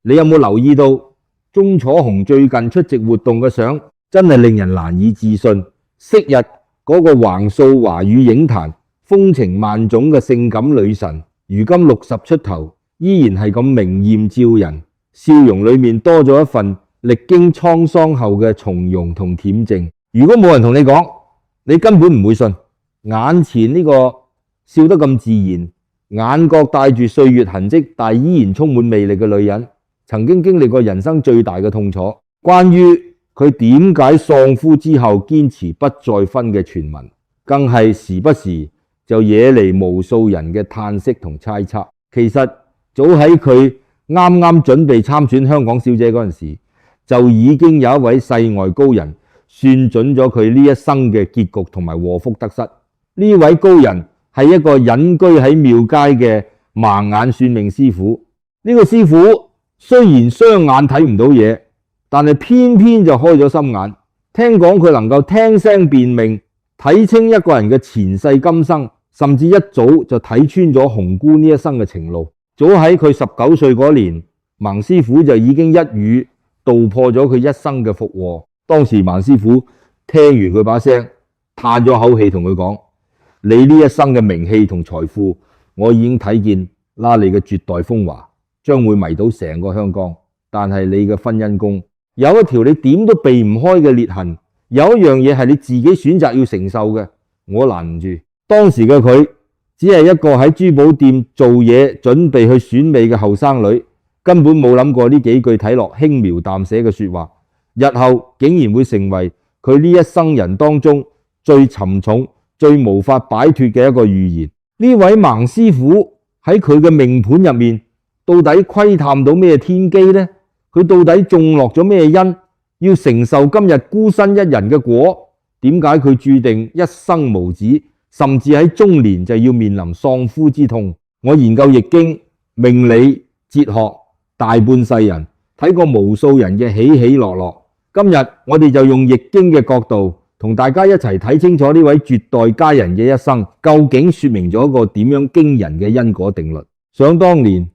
你有冇留意到鐘楚紅最近出席活動嘅相，真係令人難以置信。昔日嗰個橫掃華語影壇、風情萬種嘅性感女神，如今60出頭，依然係咁明豔照人，笑容裏面多咗一份歷經滄桑後嘅從容同恬靜。如果冇人同你講，你根本唔會信。眼前呢個笑得咁自然，眼角帶住歲月痕跡，但依然充滿魅力嘅女人，曾經經歷過人生最大嘅痛楚。關於佢點解喪夫之後堅持不再婚嘅傳聞，更係時不時就惹嚟無數人嘅嘆息同猜測。其實早喺佢啱啱準備參選香港小姐嗰陣時，就已經有一位世外高人算準咗佢呢一生嘅結局同埋禍福得失。呢位高人係一個隱居喺廟街嘅盲眼算命師傅。呢個師傅雖然雙眼睇唔到嘢，但係偏偏就開咗心眼。聽講佢能夠聽聲辨命，睇清一個人嘅前世今生，甚至一早就睇穿咗紅姑呢一生嘅情路。早喺佢19歲嗰年，盲師傅就已經一語道破咗佢一生嘅福禍。當時盲師傅聽完佢把聲，嘆咗口氣同佢講：你呢一生嘅名氣同財富，我已經睇見啦，你嘅絕代風華將會迷倒成個香港。但係你嘅婚姻宮有一條你點都避唔開嘅裂痕，有一樣嘢係你自己選擇要承受嘅，我攔唔住。當時嘅佢只係一個喺珠寶店做嘢準備去選美嘅後生女，根本冇諗過呢幾句睇落輕描淡寫嘅說話，日後竟然會成為佢呢一生人當中最沉重、最無法擺脫嘅一個預言。呢位盲師傅喺佢嘅命盤入面，到底窺探到咩天機呢？佢到底種落咗咩因，要承受今日孤身一人嘅果？點解佢注定一生無子，甚至喺中年就要面臨喪夫之痛？我研究易經、命理、哲學大半世人，睇過無數人嘅起起落落。今日我哋就用易經嘅角度，同大家一齊睇清楚呢位絕代佳人嘅一生，究竟說明咗一個點樣驚人嘅因果定律。想當年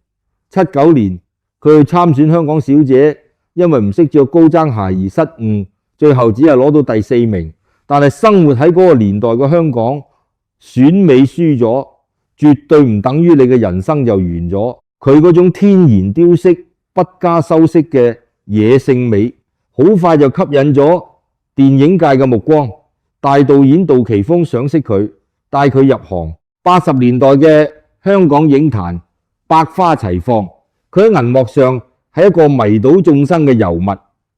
79年，佢去參選香港小姐，因為唔識着高踭鞋而失誤，最後只係攞到第4名。但係生活喺嗰個年代嘅香港，選美輸咗，絕對唔等於你嘅人生就完咗。佢嗰種天然雕飾、不加修飾嘅野性美，好快就吸引咗電影界嘅目光。大導演杜琪峰賞識佢，帶佢入行。80年代嘅香港影壇百花齊放，佢喺銀幕上係一個迷倒眾生嘅尤物。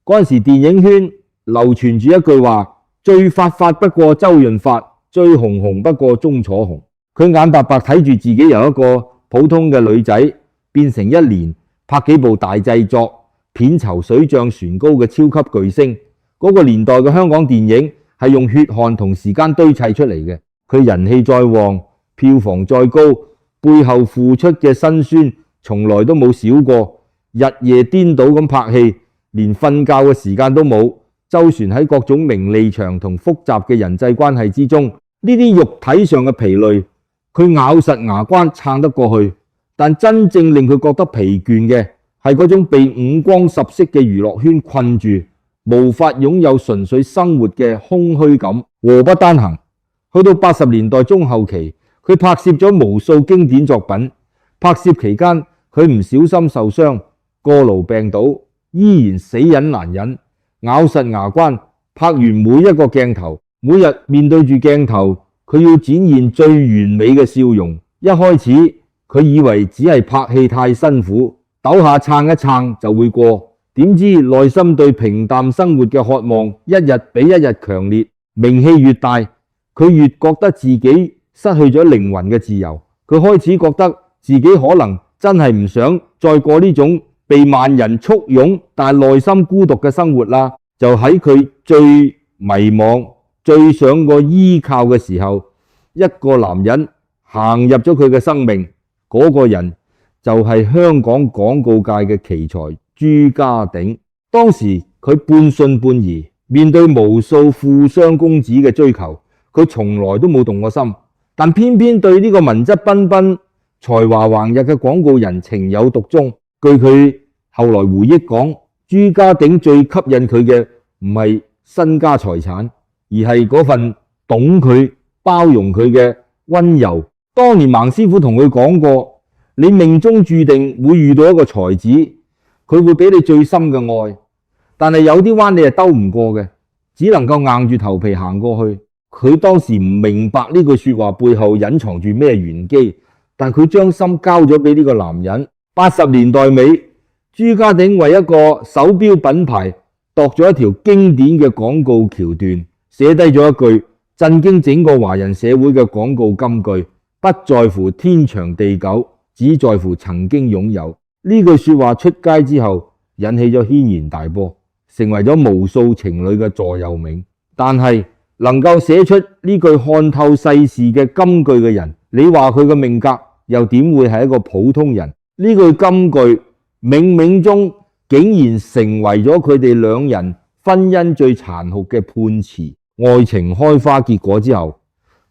嗰陣時電影圈流傳住一句話：最發不過周潤發，最紅不過鐘楚紅。佢眼白白睇住自己由一個普通嘅女仔變成一年拍幾部大製作、片酬水漲船高嘅超級巨星。嗰個年代嘅香港電影係用血汗同時間堆砌出嚟嘅。佢人氣再旺，票房再高，背後付出嘅辛酸從來都冇少過，日夜顛倒咁拍戲，連瞓覺嘅時間都冇，周旋喺各種名利場同複雜嘅人際關係之中。呢啲肉體上嘅疲累，佢咬實牙關撐得過去，但真正令佢覺得疲倦嘅係嗰種被五光十色嘅娛樂圈困住，無法擁有純粹生活嘅空虛感，禍不單行。去到80年代中後期，佢拍攝咗無數經典作品。拍攝期間，佢唔小心受傷，過勞病倒，依然死忍難忍，咬實牙關拍完每一個鏡頭。每日面對住鏡頭，佢要展現最完美嘅笑容。一開始佢以為只係拍戲太辛苦，抖下撐一撐就會過，點知內心對平淡生活嘅渴望一日比一日強烈。名氣越大，佢越覺得自己失去咗靈魂嘅自由。佢開始覺得自己可能真係唔想再過呢種被萬人簇擁但係內心孤獨嘅生活啦。就喺佢最迷茫、最想過依靠嘅時候，一個男人行入咗佢嘅生命。嗰個人就係香港廣告界嘅奇才朱家鼎。當時佢半信半疑，面對無數富商公子嘅追求，佢從來都冇動過心，但偏偏對呢個文質彬彬、才華橫溢嘅廣告人情有獨鍾。據佢後來回憶講，朱家鼎最吸引佢嘅唔係身家財產，而係嗰份懂佢、包容佢嘅溫柔。當年孟師傅同佢講過，你命中注定會遇到一個才子，佢會俾你最深嘅愛，但係有啲彎你係兜唔過嘅，只能夠硬住頭皮行過去。佢當時唔明白呢句說話背後隱藏住咩玄機，但佢將心交咗俾呢個男人。80年代尾，朱家鼎為一個手錶品牌度咗一條經典嘅廣告橋段，寫低咗一句震驚整個華人社會嘅廣告金句：不在乎天長地久，只在乎曾經擁有。呢句說話出街之後，引起咗軒然大波，成為咗無數情侶嘅座右銘。但係能夠寫出呢句看透世事嘅金句嘅人，你話佢嘅命格又點會係一個普通人？呢句金句冥冥中竟然成為咗佢哋兩人婚姻最殘酷嘅判詞。愛情開花結果之後，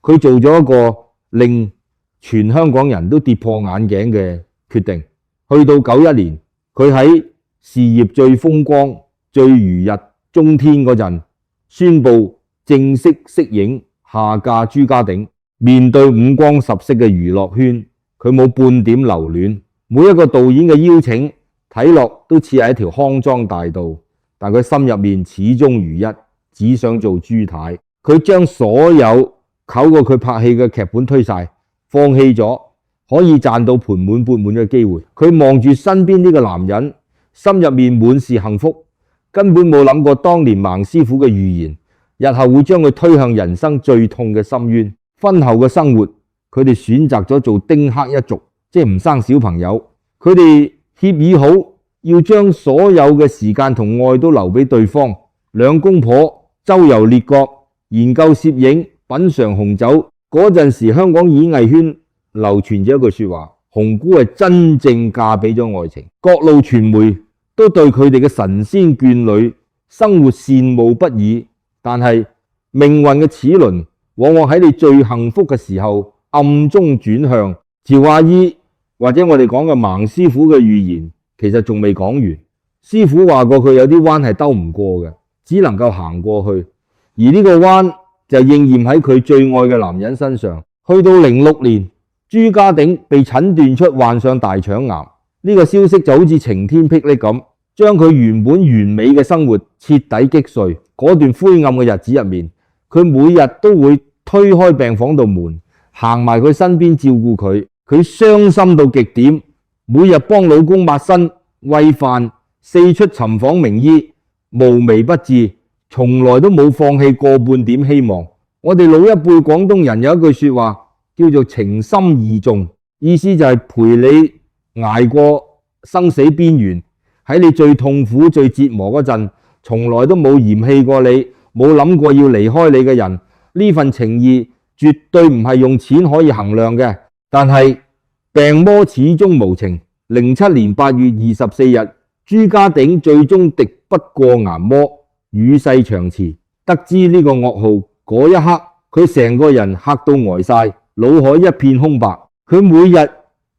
佢做咗一個令全香港人都跌破眼鏡嘅決定。去到91年，佢喺事業最風光、最如日中天嗰陣，宣布正式息影下嫁朱家鼎。面對五光十色嘅娛樂圈，佢冇半點留戀。每一個導演嘅邀請睇落都似係一條康莊大道，但佢心入面始終如一，只想做朱太。佢將所有靠過佢拍戲嘅劇本推晒，放棄咗可以賺到盆滿缽滿嘅機會。佢望住身邊呢個男人，心入面滿是幸福，根本冇諗過當年孟師傅嘅預言，日後會將佢推向人生最痛嘅深淵。婚後嘅生活，佢哋選擇咗做丁克一族，即係唔生小朋友。佢哋協議好要將所有嘅時間同愛都留俾對方。兩公婆周遊列國，研究攝影，品嘗紅酒。嗰陣時香港演藝圈流傳咗一句說話：紅姑係真正嫁俾咗愛情。各路傳媒都對佢哋嘅神仙眷侶生活羨慕不已。但係命運嘅齒輪往往喺你最幸福嘅時候暗中轉向。趙阿姨或者我哋講嘅孟師傅嘅預言其實仲未講完。師傅話過佢有啲彎係兜唔過嘅，只能夠行過去。而呢個彎就應驗喺佢最愛嘅男人身上。去到06年，朱家鼎被診斷出患上大腸癌。呢個消息就好似晴天霹靂咁，將佢原本完美嘅生活徹底擊碎。嗰段灰暗嘅日子入面，佢每日都會推開病房度門，行埋佢身邊照顧佢。佢傷心到極點，每日幫老公抹身、餵飯，四出尋訪名醫，無微不至，從來都冇放棄過半點希望。我哋老一輩廣東人有一句說話叫做情深義重，意思就係陪你捱過生死邊緣，喺你最痛苦、最折磨嗰陣，從來都冇嫌棄過你，冇諗過要離開你嘅人。呢份情義絕對唔係用錢可以衡量嘅。但係病魔始終無情。07年8月24日，朱家鼎最終敵不過癌魔，與世長辭。得知呢個噩耗嗰一刻，佢成個人嚇到呆晒，腦海一片空白。佢每日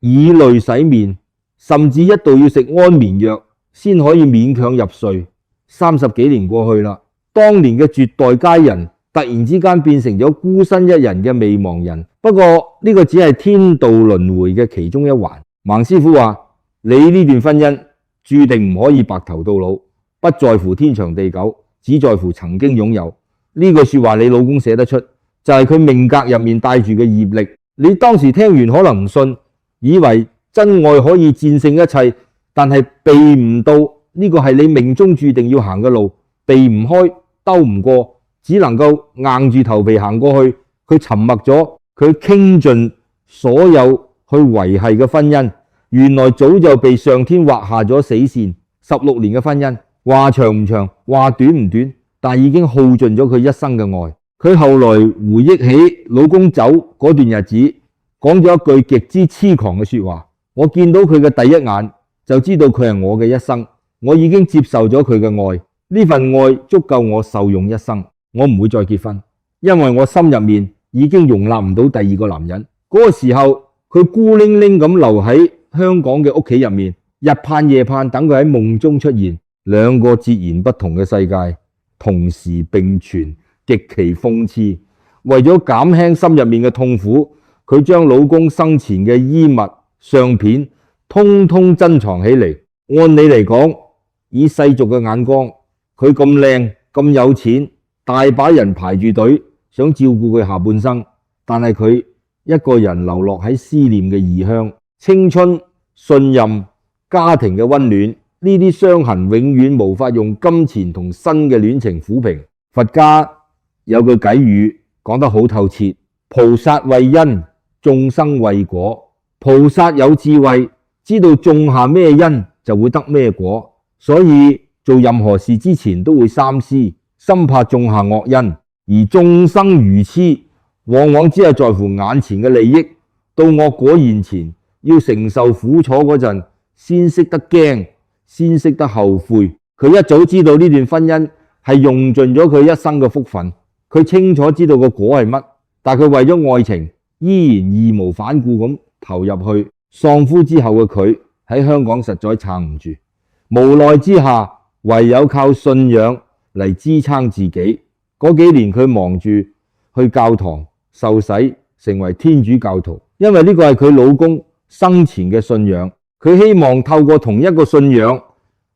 以淚洗面，甚至一度要食安眠藥先可以勉強入睡。30幾年過去啦，當年嘅絕代佳人突然之間變成咗孤身一人嘅未亡人。不過呢個只係天道輪迴嘅其中一環。孟師傅話：你呢段婚姻注定唔可以白頭到老，不在乎天長地久，只在乎曾經擁有。呢句說話你老公寫得出，就係佢命格入面帶住嘅業力。你當時聽完可能唔信，以為真愛可以戰勝一切，但係避唔到呢個係你命中注定要行嘅路，避唔開，兜唔過，只能夠硬住頭皮行過去。佢沉默咗，佢傾盡所有去維繫嘅婚姻，原來早就被上天畫下咗死線。16年嘅婚姻，話長唔長，話短唔短，但已經耗盡咗佢一生嘅愛。佢後來回憶起老公走嗰段日子，講咗一句極之痴狂嘅說話：我見到佢嘅第一眼就知道佢係我嘅一生，我已經接受咗佢嘅愛，呢份愛足夠我受用一生。我唔會再結婚，因為我心入面已經容納唔到第二個男人。嗰個時候，佢孤零零咁留喺香港嘅屋企入面，日盼夜盼等佢喺夢中出現，兩個截然不同嘅世界同時並存，極其諷刺。為咗減輕心入面嘅痛苦，佢將老公生前嘅衣物、相片通通珍藏起嚟。按理嚟講，以世俗嘅眼光，佢咁靚咁有錢，大把人排住隊想照顧佢下半生，但係佢一個人流落喺思念嘅異鄉，青春、信任、家庭嘅溫暖，呢啲傷痕永遠無法用金錢同新嘅戀情撫平。佛家有句偈語講得好透徹：菩薩為因，眾生為果。菩薩有智慧，知道種下咩因就會得咩果，所以做任何事之前都會三思，生怕種下惡因。而眾生愚痴，往往只係在乎眼前嘅利益，到惡果現前，要承受苦楚嗰陣，先識得驚，先識得後悔。佢一早知道呢段婚姻係用盡咗佢一生嘅福分，佢清楚知道個果係乜，但佢為咗愛情，依然義無反顧咁投入去。喪夫之後嘅佢喺香港實在撐唔住，無奈之下唯有靠信仰嚟支撐自己。嗰幾年佢忙住去教堂受洗，成為天主教徒，因為呢個係佢老公生前嘅信仰。佢希望透過同一個信仰，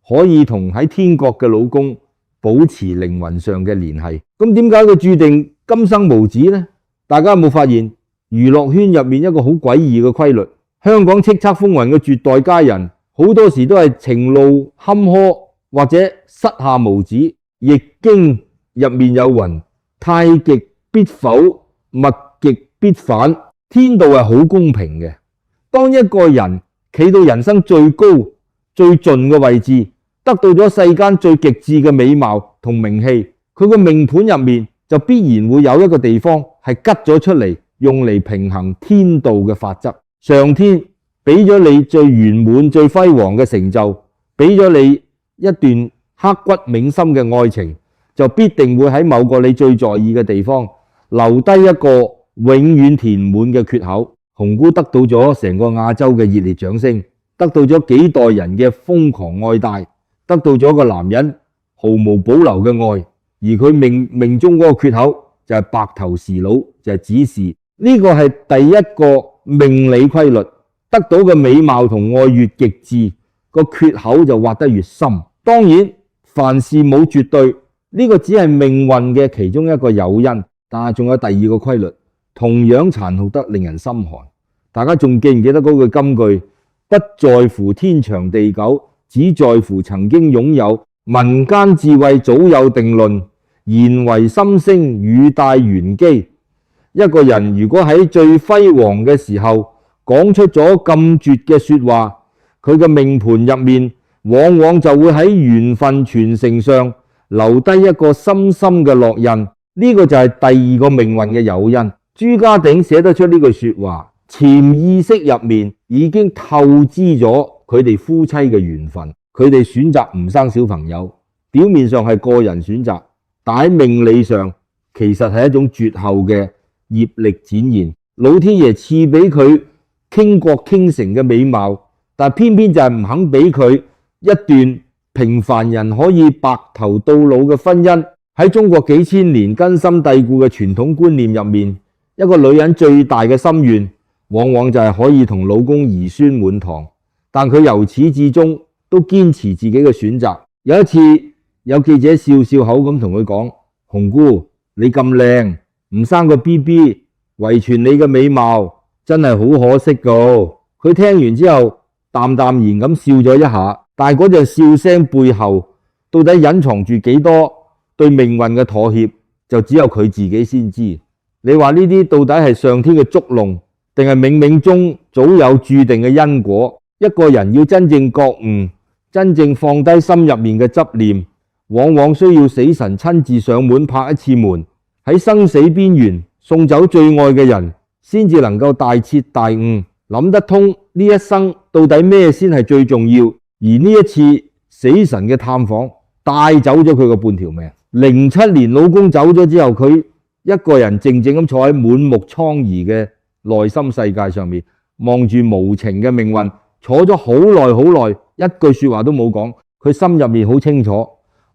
可以同喺天國嘅老公保持靈魂上嘅聯繫。咁點解佢注定今生無子呢？大家有冇發現娛樂圈入面一個好詭異嘅規律？香港叱咤風雲嘅絕代佳人，好多時都係情路坎坷或者膝下無子。易經入面有云：太極必否，物極必反。天道係好公平嘅。當一個人企到人生最高最盡嘅位置，得到咗世間最極致嘅美貌同名氣，佢個命盤入面就必然會有一個地方係吉咗出嚟，用嚟平衡天道嘅法則。上天俾咗你最圓滿最輝煌嘅成就，俾咗你一段刻骨銘心嘅愛情，就必定會喺某個你最在意嘅地方留低一個永遠填滿嘅缺口。紅姑得到咗成個亞洲嘅熱烈掌聲，得到咗幾代人嘅瘋狂愛戴，得到咗個男人毫無保留嘅愛，而佢命中嗰個缺口就係白頭偕老，就係子時。呢個係第一個命理規律，得到嘅美貌同愛越極致，個缺口就挖得越深。當然凡事冇絕對，呢個只係命運嘅其中一個誘因，但係仲有第二個規律，同樣殘酷得令人心寒。大家仲記唔記得嗰句金句？不在乎天長地久，只在乎曾經擁有。民間智慧早有定論，言為心聲，語帶玄機。一個人如果喺最輝煌嘅時候講出咗咁絕嘅說話，佢嘅命盤入面往往就會喺緣分傳承上留低一個深深嘅烙印。呢個就係第二個命運嘅誘因。朱家鼎寫得出呢句說話，潛意識入面已經透支咗佢哋夫妻嘅緣分。佢哋選擇唔生小朋友，表面上係個人選擇，但喺命理上其實係一種絕後嘅業力展現。老天爺賜俾佢傾國傾城嘅美貌，但偏偏就係唔肯俾佢一段平凡人可以白頭到老嘅婚姻。喺中國幾千年根深蒂固嘅傳統觀念入面，一個女人最大嘅心願往往就係可以同老公兒孫滿堂，但佢由始至終都堅持自己嘅選擇。有一次有記者笑笑口咁同佢講：紅姑，你咁靚，唔生個 BB 遺傳你嘅美貌，真係好可惜噶。佢聽完之後淡淡然咁笑咗一下，但係嗰陣笑聲背後到底隱藏住幾多對命運嘅妥協，就只有佢自己先知。你話呢啲到底係上天嘅捉弄，定係冥冥中早有注定嘅因果？一個人要真正覺悟，真正放低心入面嘅執念，往往需要死神親自上門拍一次門，喺生死邊緣送走最愛嘅人，先至能夠大徹大悟，諗得通呢一生到底咩先係最重要。而呢一次死神嘅探訪帶走咗佢個半條命。07年老公走咗之後，佢一個人靜靜咁坐喺滿目瘡痍嘅內心世界上面，望住無情嘅命運，坐咗好耐好耐，一句說話都冇講。佢心入面好清楚，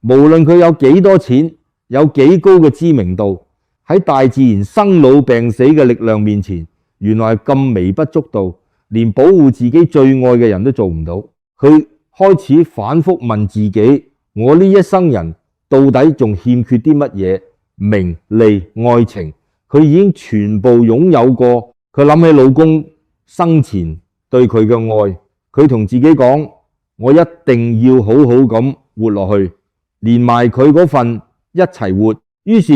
無論佢有幾多錢，有幾高嘅知名度，喺大自然生老病死嘅力量面前，原來係咁微不足道，連保護自己最愛嘅人都做唔到。佢開始反覆問自己：我呢一生人到底仲欠缺啲乜嘢？名利愛情，佢已經全部擁有過。佢諗起老公生前對佢嘅愛，佢同自己講：我一定要好好咁活落去，連埋佢嗰份一齊活。於是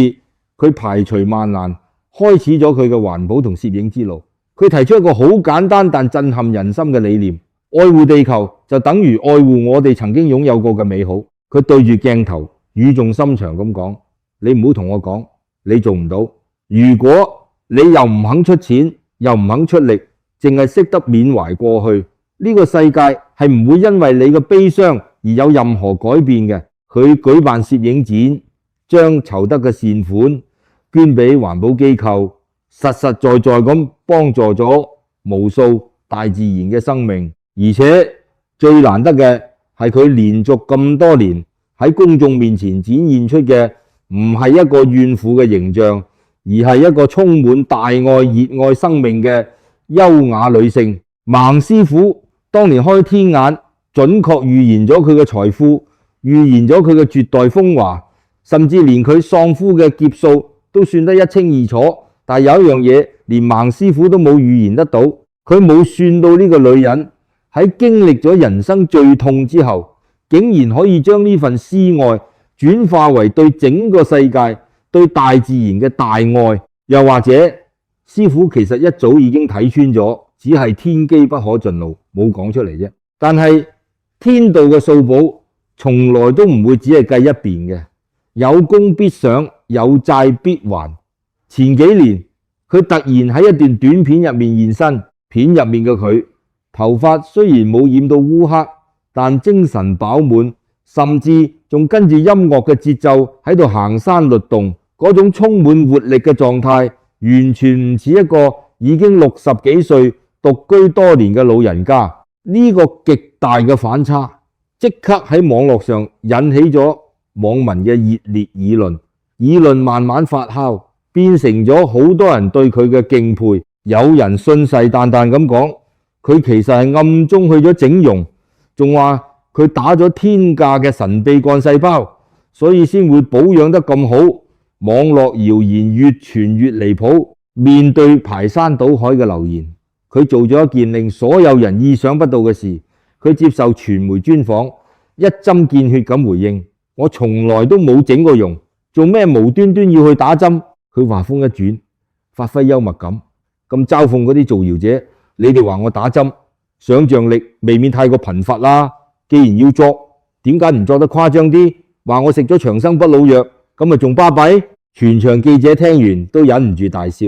佢排除萬難，開始咗佢嘅環保同攝影之路。佢提出一個好簡單但震撼人心嘅理念：愛護地球就等於愛護我哋曾經擁有過嘅美好。佢對住鏡頭語重心長咁講：你唔好同我講你做唔到，如果你又唔肯出錢，又唔肯出力，淨係識得緬懷過去，呢個世界係唔會因為你嘅悲傷而有任何改變嘅。佢舉辦攝影展，將籌得嘅善款捐俾環保機構，實實在在咁幫助咗無數大自然嘅生命。而且最難得嘅係佢連續咁多年喺公眾面前展現出嘅唔係一個怨婦嘅形象，而係一個充滿大愛熱愛生命嘅優雅女性。孟師傅當年開天眼，準確預言咗佢嘅財富，預言咗佢嘅絕代風華，甚至連佢喪夫嘅劫數都算得一清二楚。但係有一樣嘢連孟師傅都冇預言得到，佢冇算到呢個女人喺經歷咗人生最痛之後，竟然可以將呢份私愛轉化為對整個世界、對大自然嘅大愛。又或者師傅其實一早已經睇穿咗，只係天機不可盡露，冇講出嚟啫。但係天道嘅數簿從來都唔會只係計一邊嘅，有功必賞，有債必還。前幾年佢突然喺一段短片入面現身，片入面嘅佢頭髮雖然冇染到烏黑，但精神飽滿，甚至仲跟住音樂嘅節奏喺度行山律動，嗰種充滿活力嘅狀態，完全唔似一個已經60幾歲獨居多年嘅老人家。呢個極大嘅反差，即刻喺網絡上引起咗網民嘅熱烈議論，議論慢慢發酵，變成咗好多人對佢嘅敬佩。有人信誓旦旦咁講，佢其實係暗中去咗整容，仲話佢打咗天價嘅神秘幹細胞，所以先會保養得咁好。網絡謠言越傳越離譜，面對排山倒海嘅留言，佢做咗一件令所有人意想不到嘅事。佢接受傳媒專訪，一針見血咁回應：我從來都冇整過容，做咩無端端要去打針？佢話風一轉，發揮幽默感，咁嘲諷嗰啲造謠者：你哋話我打針，想象力未免太過貧乏啦。既然要作，點解唔作得誇張啲？話我食咗長生不老藥，咁咪仲巴閉？全場記者聽完都忍唔住大笑。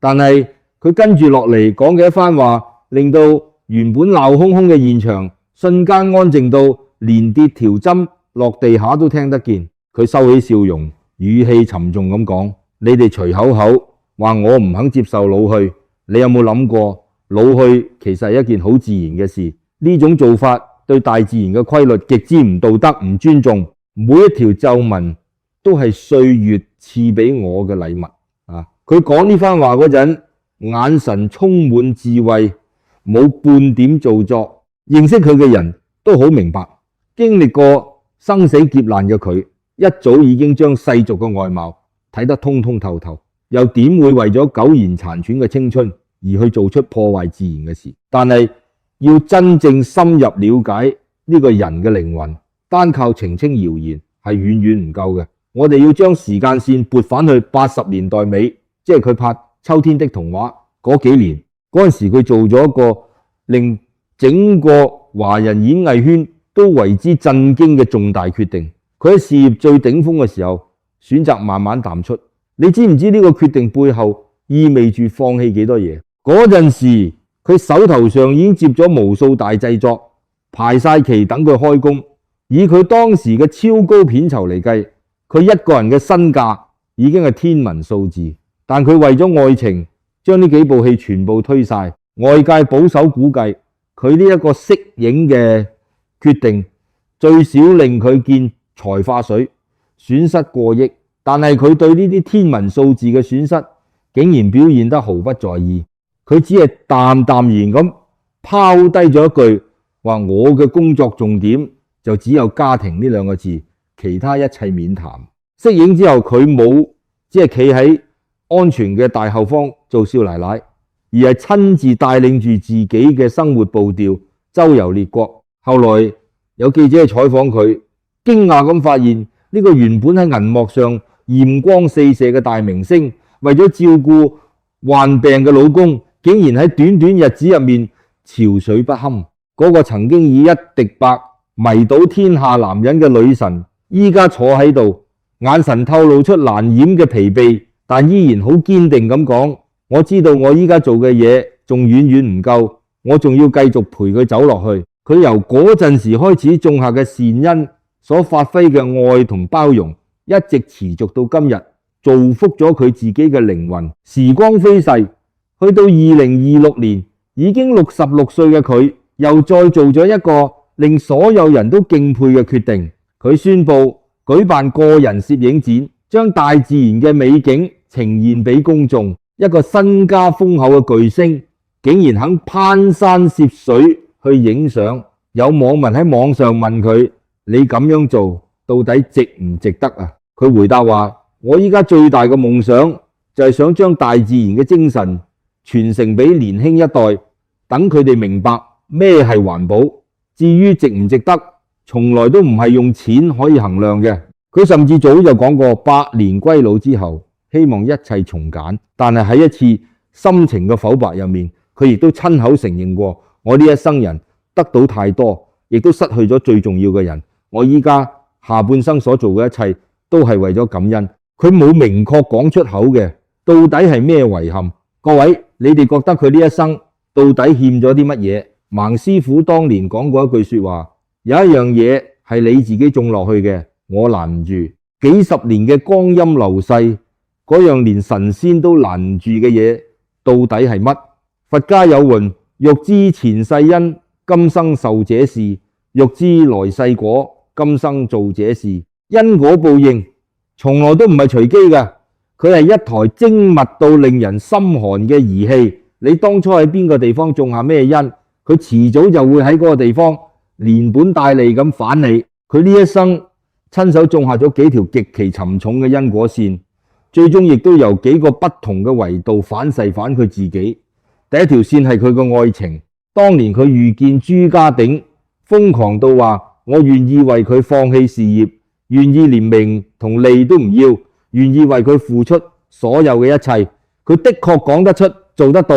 但係佢跟住落嚟講嘅一番話，令到原本鬧哄哄嘅現場瞬間安靜到連跌條針落地下都聽得見。佢收起笑容，語氣沉重咁講：你哋隨口口話我唔肯接受老去，你有冇諗過老去其實係一件好自然嘅事？呢種做法對大自然嘅規律極之唔道德、唔尊重。每一條皺紋都係歲月賜俾我嘅禮物。佢講呢番話嗰陣，眼神充滿智慧，冇半點做作。認識佢嘅人都好明白，經歷過生死劫難嘅佢，一早已經將世俗嘅外貌睇得通通透透，又點會為咗苟延殘喘嘅青春而去做出破壞自然嘅事？但係要真正深入了解呢個人嘅靈魂，單靠澄清謠言係遠遠唔夠嘅。我哋要將時間線撥返去80年代尾，即係佢拍《秋天的童話》嗰幾年，嗰陣時佢做咗一個令整個華人演藝圈都為之震驚嘅重大決定。佢喺事業最頂峰嘅時候，選擇慢慢淡出。你知唔知呢個決定背後意味住放棄幾多嘢？嗰陣時佢手頭上已經接咗無數大製作，排晒期等佢開工。以佢當時嘅超高片酬嚟計，佢一個人嘅身價已經係天文數字。但佢為咗愛情，將呢幾部戲全部推晒。外界保守估計，佢呢一個息影嘅決定最少令佢見財化水，損失過億。但係佢對呢啲天文數字嘅損失竟然表現得毫不在意，佢只係淡淡然咁拋低咗一句話：我嘅工作重點就只有家庭呢兩個字，其他一切免談。息影之後，佢冇只係企喺安全嘅大後方做少奶奶，而係親自帶領住自己嘅生活步調周遊列國。後來有記者去採訪佢，驚訝咁發現呢個原本喺銀幕上艷光四射嘅大明星，為咗照顧患病嘅老公，竟然喺短短日子入面憔悴不堪。嗰個曾經以一敵百迷倒天下男人嘅女神，依家坐喺度，眼神透露出難掩嘅疲憊，但依然好堅定咁講：我知道我依家做嘅嘢仲遠遠唔夠，我仲要繼續陪佢走落去。佢由嗰陣時開始種下嘅善因所發揮嘅愛同包容，一直持續到今日，造福咗佢自己嘅靈魂。時光飛逝，去到2026年，已經66歲嘅佢，又再做咗一個令所有人都敬佩嘅決定。佢宣布舉辦個人攝影展，將大自然嘅美景呈現俾公眾。一個身家豐厚嘅巨星，竟然肯攀山涉水去影相。有網民喺網上問佢：你咁樣做到底值唔值得啊？佢回答話：我依家最大嘅夢想就係想將大自然嘅精神傳承俾年輕一代，等佢哋明白咩係環保。至於值唔值得，從來都唔係用錢可以衡量嘅。佢甚至早就講過，100年歸老之後，希望一切從簡。但係喺一次深情嘅剖白入面，佢亦都親口承認過：我呢一生人得到太多，亦都失去咗最重要嘅人。我依家下半生所做嘅一切，都係為咗感恩。佢冇明確講出口嘅，到底係咩遺憾？各位，你哋覺得佢呢一生到底欠咗啲乜嘢？孟師傅當年講過一句說話：有一樣嘢係你自己種落去嘅，我攔唔住。幾十年嘅光陰流逝，嗰樣連神仙都攔唔住嘅嘢，到底係乜？佛家有云：欲知前世因，今生受這事；欲知來世果，今生做這事。因果報應從來都唔係隨機嘅，佢係一台精密到令人心寒嘅儀器。你當初喺邊個地方種下咩因，佢遲早就會喺嗰個地方連本帶利咁反你。佢呢一生親手種下咗幾條極其沉重嘅因果線，最終亦都由幾個不同嘅維度反噬反佢自己。第一條線係佢嘅愛情。當年佢遇見朱家鼎，瘋狂到話：我願意為佢放棄事業，願意連名同利都唔要，願意為佢付出所有嘅一切。佢的確講得出，做得到。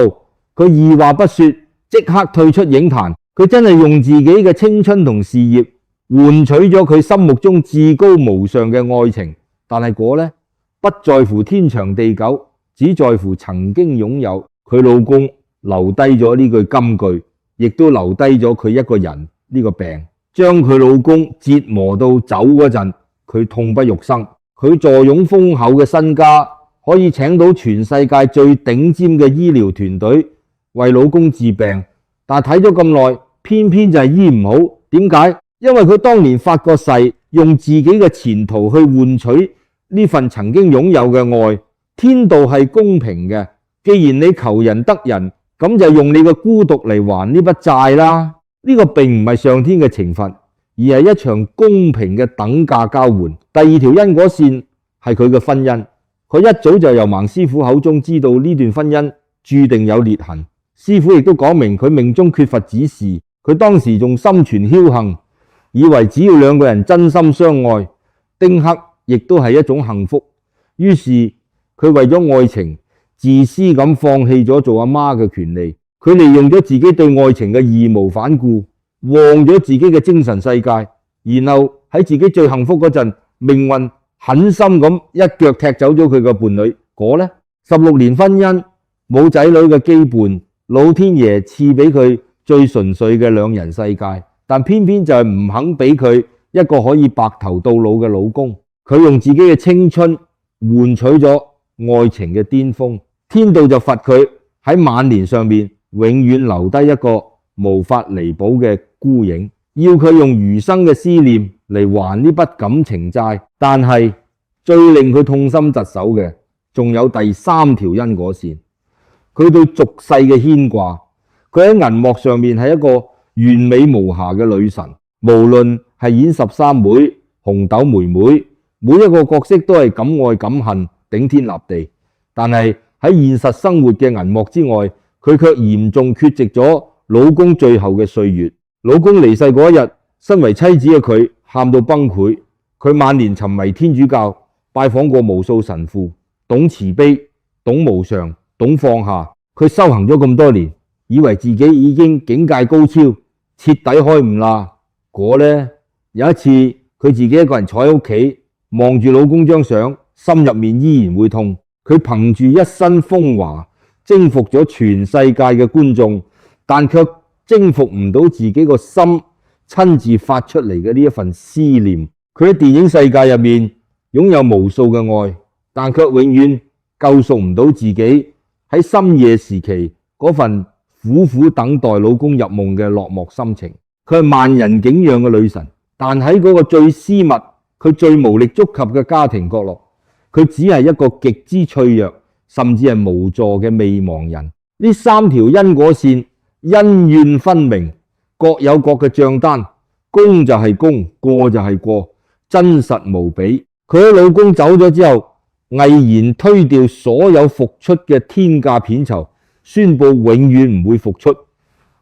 佢二話不說，即刻退出影壇。佢真係用自己嘅青春同事業換取咗佢心目中至高無上嘅愛情。但係果呢，不在乎天長地久，只在乎曾經擁有。佢老公留低咗呢句金句，亦都留低咗佢一個人呢個病，將佢老公折磨到走嗰陣，佢痛不欲生。佢坐擁豐厚嘅身家，可以請到全世界最頂尖嘅醫療團隊為老公治病，但係睇咗咁耐，偏偏就係醫唔好。點解？因為佢當年發過誓，用自己嘅前途去換取呢份曾經擁有嘅愛。天道係公平嘅，既然你求人得人，咁就用你嘅孤獨嚟還呢筆債啦。呢個並唔係上天嘅懲罰，而係一場公平嘅等價交換。第二條因果線係佢嘅婚姻，佢一早就由孟師傅口中知道呢段婚姻注定有裂痕。師傅亦都講明佢命中缺乏子嗣，佢當時仲心存僥倖，以為只要兩個人真心相愛，丁克亦都係一種幸福。於是佢為咗愛情，自私咁放棄咗做阿媽嘅權利。佢利用咗自己對愛情嘅義無反顧，忘咗自己嘅精神世界，然後喺自己最幸福嗰陣，命運狠心咁一腳踢走咗佢嘅伴侶。果呢，16年婚姻冇仔女嘅羈絆，老天爺賜俾佢最純粹嘅兩人世界，但偏偏就係唔肯俾佢一個可以白頭到老嘅老公。佢用自己嘅青春換取咗愛情嘅巔峰，天道就罰佢喺晚年上面永遠留低一個無法彌補嘅孤影。要佢用餘生嘅思念嚟還呢筆感情債。但係最令佢痛心疾首嘅，仲有第三條因果線，佢對俗世嘅牽掛。佢喺銀幕上面係一個完美無瑕嘅女神，無論係演13妹、紅豆妹妹，每一個角色都係敢愛敢恨，頂天立地。但係喺現實生活嘅銀幕之外，佢卻嚴重缺席咗老公最後嘅歲月。老公離世嗰一日，身為妻子嘅佢喊到崩潰。佢晚年沉迷天主教，拜訪過無數神父，懂慈悲，懂無常，懂放下。佢修行咗咁多年，以為自己已經境界高超，徹底開悟啦。有一次佢自己一個人坐喺屋企，望住老公張相，心入面依然會痛。佢憑住一身風華，征服咗全世界嘅觀眾，但卻征服唔到自己個心親自發出嚟嘅呢一份思念。佢喺電影世界入面擁有無數嘅愛，但卻永遠救贖唔到自己喺深夜時期嗰份苦苦等待老公入夢嘅落寞心情。佢係萬人景仰嘅女神，但喺嗰個最私密、佢最無力觸及嘅家庭角落，佢只係一個極之脆弱，甚至係無助嘅未亡人。呢三條因果線恩怨分明，各有各嘅賬單，功就係功，過就係過，真實無比。佢喺老公走咗之後，毅然推掉所有復出嘅天價片酬，宣布永遠唔會復出，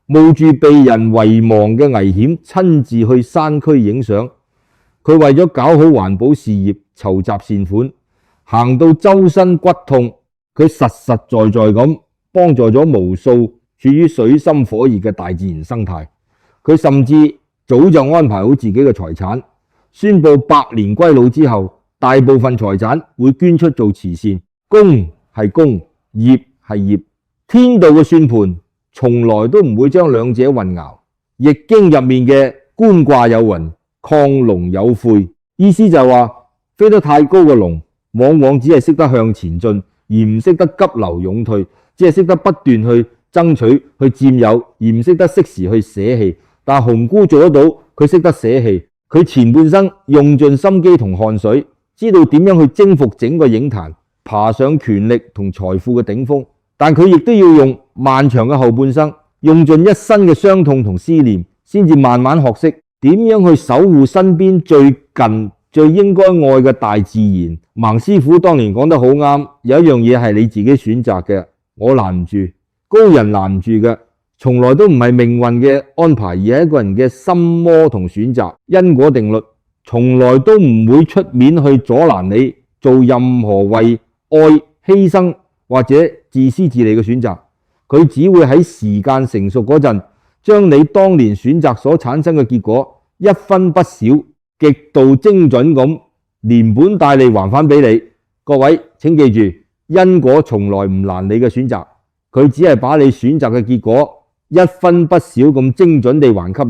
冒住被人遺忘嘅危險，親自去山區影相。佢為咗搞好環保事業，籌集善款，行到周身骨痛，佢實實在在咁幫助咗無數處於水深火熱嘅大自然生態。佢甚至早就安排好自己嘅財產，宣布百年歸老之後，大部分財產會捐出做慈善。功係功，業係業，天道嘅算盤從來都唔會將兩者混淆。易經入面嘅觀卦有云：亢龍有悔，意思就係話飛得太高嘅龍往往只係識得向前進，而唔識得急流勇退，只係識得不斷去爭取、去佔有，而唔識得適時去捨棄。但係紅姑做得到，佢識得捨棄。佢前半生用盡心機同汗水，知道點樣去征服整個影壇，爬上權力同財富嘅頂峰。但佢亦都要用漫長嘅後半生，用盡一生嘅傷痛同思念，先至慢慢學識點樣去守護身邊最近最應該愛嘅大自然。盲師傅當年講得好啱，有一樣嘢係你自己選擇嘅，我攔唔住，高人攔唔住嘅，從來都唔係命運嘅安排，而係一個人嘅心魔同選擇。因果定律從來都唔會出面去阻攔你做任何為愛犧牲或者自私自利嘅選擇，佢只會喺時間成熟嗰陣，將你當年選擇所產生嘅結果一分不少，極度精準咁連本帶利還返俾你。各位請記住，因果從來唔攔你嘅選擇，佢只係把你選擇嘅結果一分不少咁精準地還給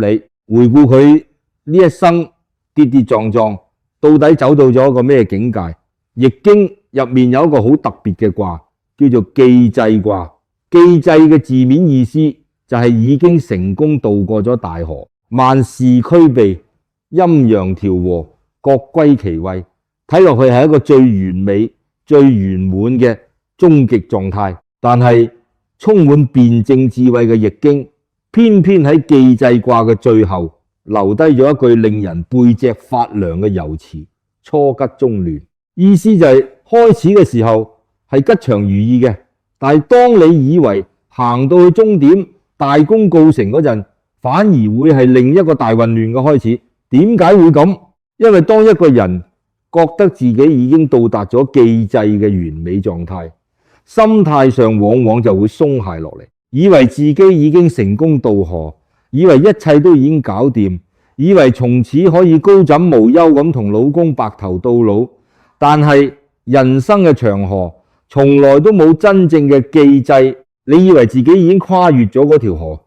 你。回顧佢呢一生跌跌撞撞，到底走到咗一個咩境界？易經入面有一個好特別嘅卦，叫做既濟卦。既濟嘅字面意思就係已經成功渡過咗大河，萬事俱備，陰陽調和，各歸其位。睇落去係一個最完美、最圓滿嘅終極狀態。但係充滿辯證智慧嘅易經，偏偏喺既濟卦嘅最後留低咗一句令人背脊發涼嘅柔詞：初吉中亂。意思就係開始嘅時候係吉祥如意嘅，但係當你以為行到去終點大功告成嗰陣，反而會係另一個大混亂嘅開始。點解會咁？因為當一個人覺得自己已經到達咗既濟嘅完美狀態，心態上往往就會鬆懈落嚟，以為自己已經成功渡河，以為一切都已經搞掂，以為從此可以高枕無憂咁同老公白頭到老。但係人生嘅長河從來都冇真正嘅既濟。你以為自己已經跨越咗嗰條河，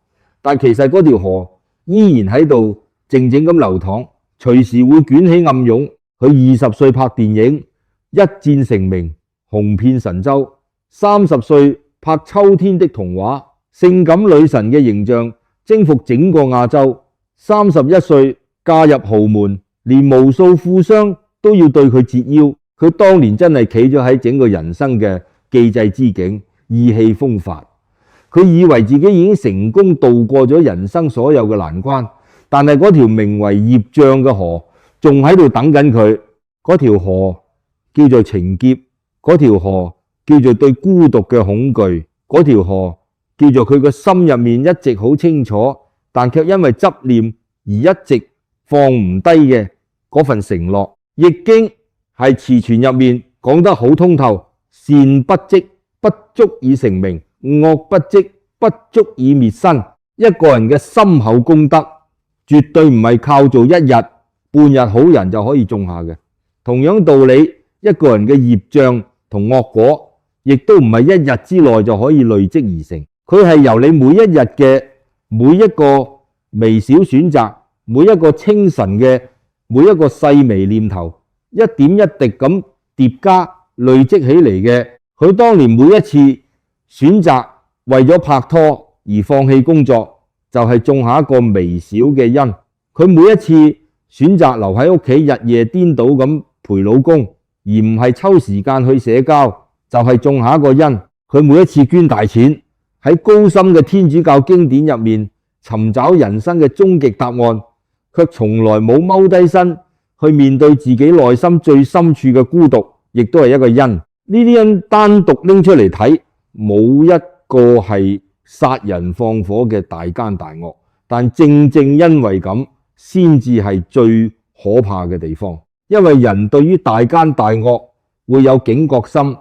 但其實嗰條河依然喺度靜靜咁流淌，隨時會捲起暗湧。佢20歲拍電影一戰成名，紅遍神州；30歲拍《秋天的童話》，性感女神嘅形象征服整個亞洲。31歲嫁入豪門，連無數富商都要對佢折腰。佢當年真係企咗喺整個人生嘅既濟之境，意氣風發。佢以為自己已經成功渡過咗人生所有嘅難關，但係嗰條名為業障嘅河仲喺度等緊佢。嗰條河叫做情劫，嗰條河叫做對孤獨嘅恐懼，嗰條河叫做佢個心入面一直好清楚，但卻因為執念而一直放唔低嘅嗰份承諾。易經係詞傳入面講得好通透，善不積，不足以成名；惡不積，不足以滅身。一個人嘅深厚功德，絕對唔係靠做一日半日好人就可以種下嘅。同樣道理，一個人嘅業障同惡果，亦都唔係一日之內就可以累積而成。佢係由你每一日嘅每一個微小選擇，每一個清晨嘅每一個細微念頭，一點一滴咁疊加累積起嚟嘅。佢當年每一次選擇為咗拍拖而放棄工作，就係種下一個微小嘅因。佢每一次選擇留喺屋企日夜顛倒咁陪老公，而唔係抽時間去社交，就係種下一個因。佢每一次捐大錢，喺高深嘅天主教經典入面尋找人生嘅終極答案，卻從來冇踎低身去面對自己內心最深處嘅孤獨，亦都係一個因。呢啲因單獨拎出嚟睇，冇一個係殺人放火嘅大奸大惡，但正正因為咁，先至係最可怕嘅地方。因為人對於大奸大惡會有警覺心，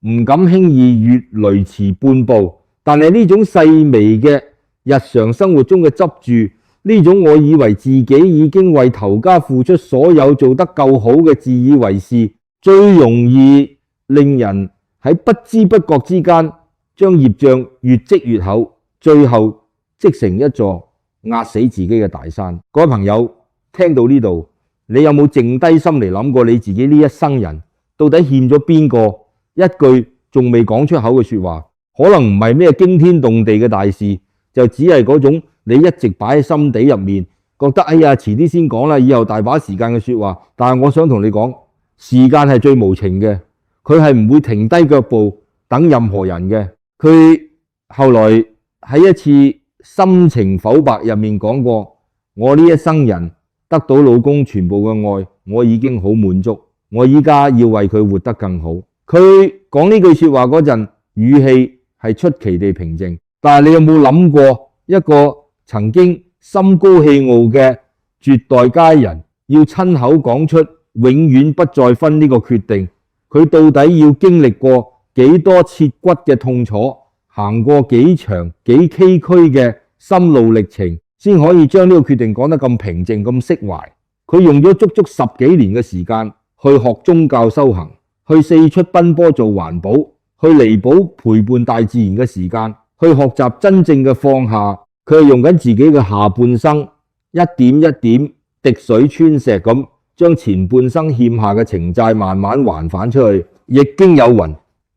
唔敢輕易越雷池半步。但係呢種細微嘅日常生活中嘅執住，呢種我以為自己已經為頭家付出所有做得夠好嘅自以為是，最容易令人喺不知不覺之間將業障越積越厚，最後積成一座壓死自己嘅大山。各位朋友聽到呢度，你有冇靜低心嚟諗過你自己呢一生人到底欠咗邊個一句仲未講出口嘅說話？可能唔係咩驚天動地嘅大事，就只係嗰種你一直擺喺心底入面，覺得哎呀遲啲先講啦，以後大把時間嘅說話。但係我想同你講，時間係最無情嘅，佢係唔會停低腳步等任何人嘅。佢後來喺一次心情剖白入面講過，我呢一生人得到老公全部嘅愛，我已經好滿足，我依家要為佢活得更好。佢講呢句說話嗰陣，語氣係出奇地平靜。但係你有冇諗過，一個曾經心高氣傲嘅絕代佳人，要親口講出永遠不再分呢個決定，佢到底要經歷過幾多切骨嘅痛楚，行過幾長幾崎嶇嘅心路歷程，先可以將呢個決定講得咁平靜咁釋懷。佢用咗足足10幾年嘅時間去學宗教修行，去四出奔波做環保，去彌補陪伴大自然嘅時間，去學習真正嘅放下。佢係用緊自己嘅下半生，一點一點滴水穿石咁，將前半生欠下嘅情債慢慢還返出去。易經有云：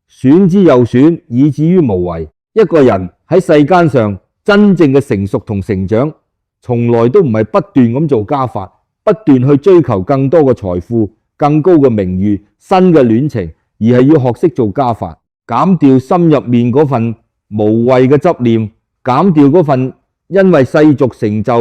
損之又損，以至於無為。一個人喺世間上真正嘅成熟同成長，從來都唔係不斷咁做加法，不斷去追求更多嘅財富、更高嘅名譽、新嘅戀情，而係要學識做加法，減掉心入面嗰份無謂嘅執念，減掉嗰份因為世俗成就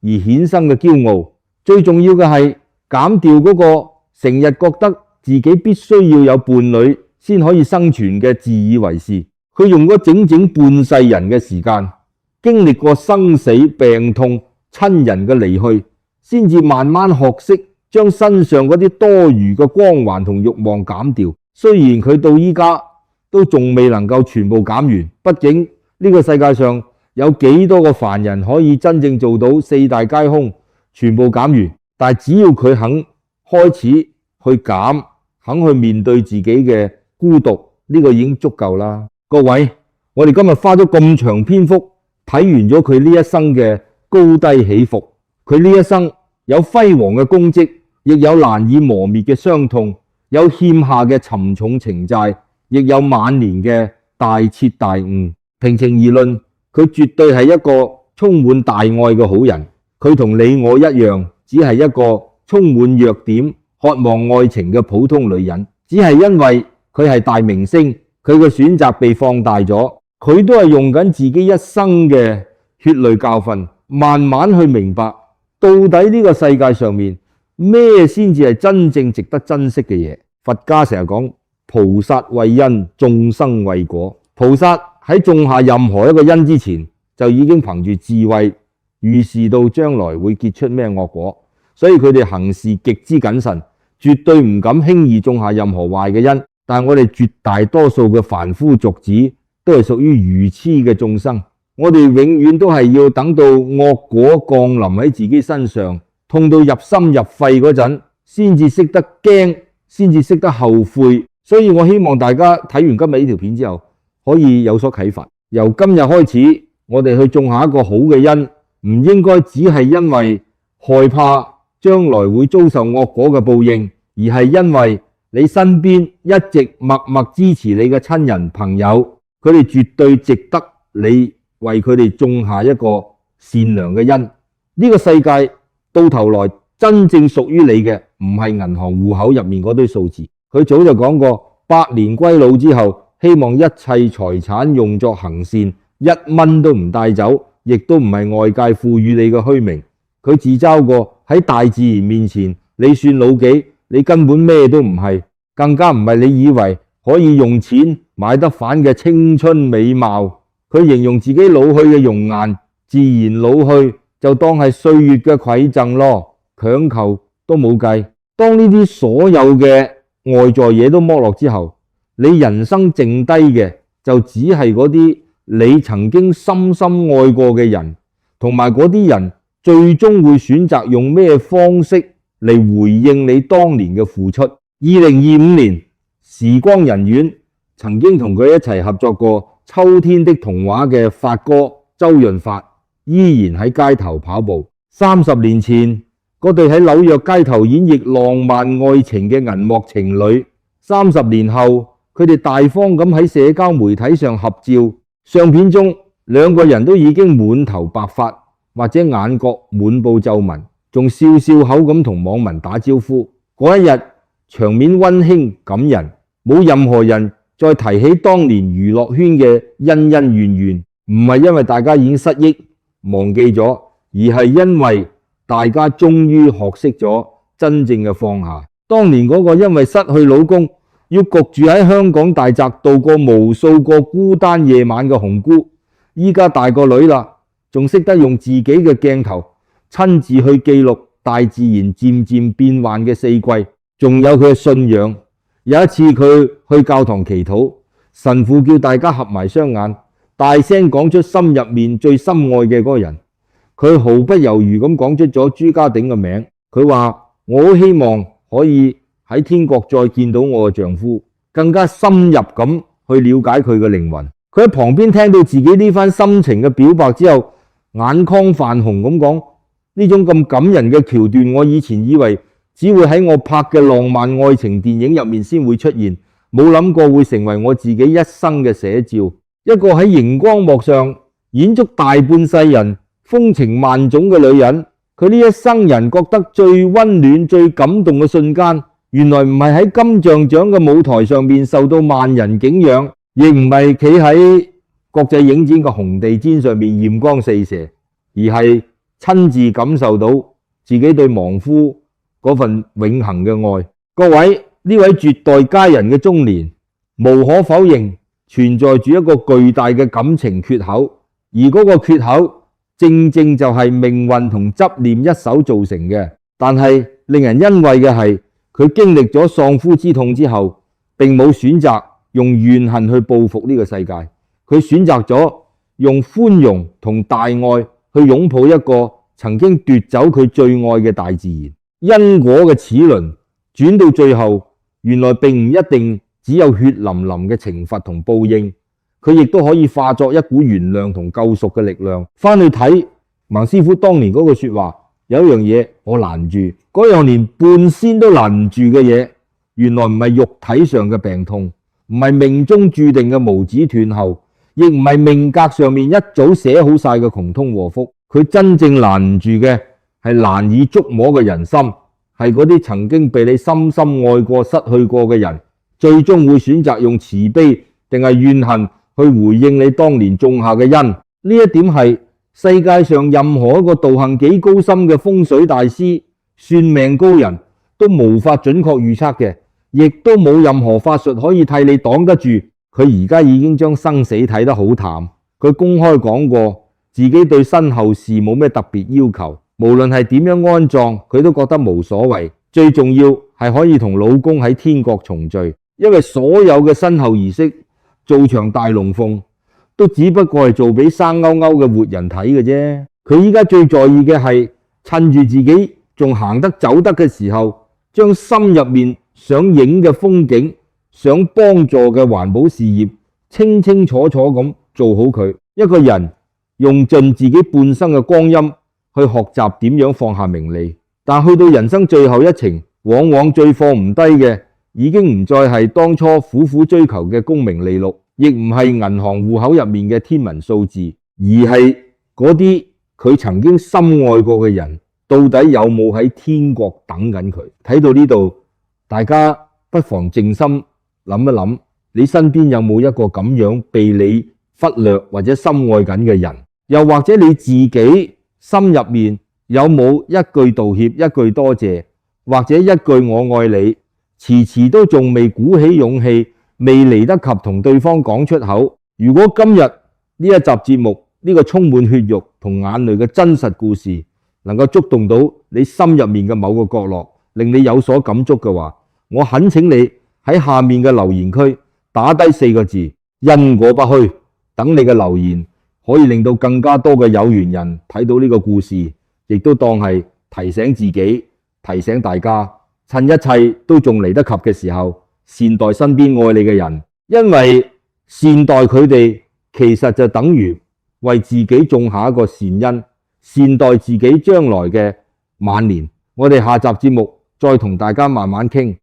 而衍生嘅驕傲。最重要嘅係減掉嗰個成日覺得自己必須要有伴侶先可以生存嘅自以為是。佢用咗整整半世人嘅時間，經歷過生死病痛、親人嘅離去，先至慢慢學識將身上嗰啲多餘嘅光環同慾望減掉。雖然佢到依家都仲未能夠全部減完，畢竟呢個世界上有幾多個凡人可以真正做到四大皆空全部減完，但係只要佢肯開始去減，肯去面對自己嘅孤獨，呢個已經足夠啦。各位，我哋今日花咗咁長篇幅睇完咗佢呢一生嘅高低起伏，佢呢一生有輝煌嘅功績，亦有難以磨滅嘅傷痛，有欠下嘅沉重情債，亦有晚年嘅大徹大悟。平情而論，佢絕對係一個充滿大愛嘅好人。佢同你我一樣，只係一個充滿弱點、渴望愛情嘅普通女人。只係因為佢係大明星，佢嘅選擇被放大咗，佢都係用緊自己一生嘅血淚教訓，慢慢去明白到底呢個世界上面咩先至係真正值得珍惜嘅嘢。佛家成日講菩薩為因，眾生為果。菩薩喺種下任何一個因之前，就已經憑住智慧預示到將來會結出咩惡果，所以佢哋行事極之謹慎，絕對唔敢輕易種下任何壞嘅因。但係我哋絕大多數嘅凡夫俗子都係屬於愚痴嘅眾生，我哋永遠都係要等到惡果降臨喺自己身上，痛到入心入肺嗰陣，先至識得驚，先至識得後悔。所以我希望大家睇完今日呢條片之後，可以有所啟發。由今日開始，我哋去種下一個好嘅因，唔應該只係因為害怕將來會遭受惡果嘅報應，而係因為你身邊一直默默支持你嘅親人朋友，佢哋絕對值得你為佢哋種下一個善良嘅因。呢個世界到頭來真正屬於你嘅唔係銀行戶口入面嗰堆數字。佢早就講過，百年歸老之後，希望一切財產用作行善，一蚊都唔帶走，亦都唔係外界賦予你嘅虛名。佢自嘲過，喺大自然面前，你算老幾？你根本咩都唔係，更加唔係你以為可以用錢買得返嘅青春美貌。佢形容自己老去嘅容顏，自然老去就當係歲月嘅饋贈咯，強求都冇計。當呢啲所有嘅外在嘢都剝落之後，你人生剩低嘅就只係嗰啲你曾經深深愛過嘅人，同埋嗰啲人最終會選擇用咩方式嚟回應你當年嘅付出。2025年，時光荏苒，曾經同佢一齊合作過《秋天的童話》嘅發哥周潤發依然喺街頭跑步。30年前，嗰對喺紐約街頭演繹浪漫愛情嘅銀幕情侶，30年後，佢哋大方咁喺社交媒體上合照，相片中兩個人都已經滿頭白髮，或者眼角滿布皺紋，仲笑笑口咁同網民打招呼。嗰一日場面溫馨感人，冇任何人再提起當年娛樂圈嘅恩恩怨怨，唔係因為大家已經失憶忘記咗，而係因為大家終於學識咗真正嘅放下。當年嗰個因為失去老公要焗住喺香港大宅度過無數個孤單夜晚嘅紅姑，依家大個女啦，仲識得用自己嘅鏡頭親自去記錄大自然漸漸變幻嘅四季，仲有佢嘅信仰。有一次佢去教堂祈禱，神父叫大家合埋雙眼，大聲講出心入面最深愛嘅嗰個人。佢毫不猶豫咁講出咗朱家鼎嘅名。佢話：我好希望可以喺天國再見到我嘅丈夫，更加深入咁去了解佢嘅靈魂。佢喺旁邊聽到自己呢番心情嘅表白之後，眼眶泛紅咁講：呢種咁感人嘅橋段，我以前以為只會喺我拍嘅浪漫愛情電影入面先會出現，冇諗過會成為我自己一生嘅寫照。一個喺熒光幕上演足大半世人風情萬種嘅女人，佢呢一生人覺得最溫暖最感動嘅瞬間，原來唔係喺金像獎嘅舞台上面受到萬人景仰，亦唔係企喺國際影展嘅紅地氈上面艷光四射，而係親自感受到自己對亡夫嗰份永恆嘅愛。各位，呢位絕代佳人嘅中年，無可否認存在住一個巨大嘅感情缺口，而嗰個缺口正正就係命運同執念一手造成嘅。但係令人欣慰嘅係，佢經歷咗喪夫之痛之後，並冇選擇用怨恨去報復呢個世界，佢選擇咗用寬容同大愛去擁抱一個曾經奪走佢最愛嘅大自然。因果嘅齒輪轉到最後，原來並唔一定只有血淋淋嘅懲罰同報應，佢亦都可以化作一股原諒同救贖嘅力量。翻去睇孟師傅當年嗰句說話，有一樣嘢我攔住，嗰樣連半仙都攔唔住嘅嘢，原來唔係肉體上嘅病痛，唔係命中注定嘅無子斷後，亦唔係命格上面一早寫好晒嘅窮通禍福。佢真正攔唔住嘅係難以觸摸嘅人心，係嗰啲曾經被你深深愛過、失去過嘅人，最終會選擇用慈悲定係怨恨去回應你當年種下嘅因。呢一點係世界上任何一個道行幾高深嘅風水大師、算命高人都無法準確預測嘅，亦都冇任何法術可以替你擋得住。佢而家已經將生死睇得好淡，佢公開講過自己對身後事冇咩特別要求，無論係點樣安葬，佢都覺得無所謂。最重要係可以同老公喺天國重聚，因為所有嘅身後儀式做場大龍鳳都只不過係做俾生勾勾嘅活人睇嘅啫。佢依家最在意嘅係趁住自己仲行得走得嘅時候，將心入面想影嘅風景、想幫助嘅環保事業清清楚楚咁做好佢。一個人用盡自己半生嘅光陰去學習點樣放下名利，但去到人生最後一程，往往最放唔低嘅已經唔再係當初苦苦追求嘅功名利祿，亦唔係銀行戶口入面嘅天文數字，而係嗰啲佢曾經深愛過嘅人，到底有冇喺天國等緊佢？睇到呢度，大家不妨靜心諗一諗，你身邊有冇一個咁樣被你忽略或者深愛緊嘅人？又或者你自己心入面有冇一句道歉、一句多謝，或者一句我愛你，遲遲都仲未鼓起勇氣，未嚟得及同對方講出口？如果今日呢一集節目，呢個充滿血肉同眼淚嘅真實故事，能夠觸動到你心入面嘅某個角落，令你有所感觸嘅話，我懇請你喺下面嘅留言區打低4個字：因果不虛。等你嘅留言可以令到更加多嘅有緣人睇到呢個故事，亦都當係提醒自己、提醒大家，趁一切都仲嚟得及嘅時候，善待身邊愛你嘅人，因為善待佢哋其實就等於為自己種下一個善因，善待自己將來嘅晚年。我哋下集節目再同大家慢慢傾。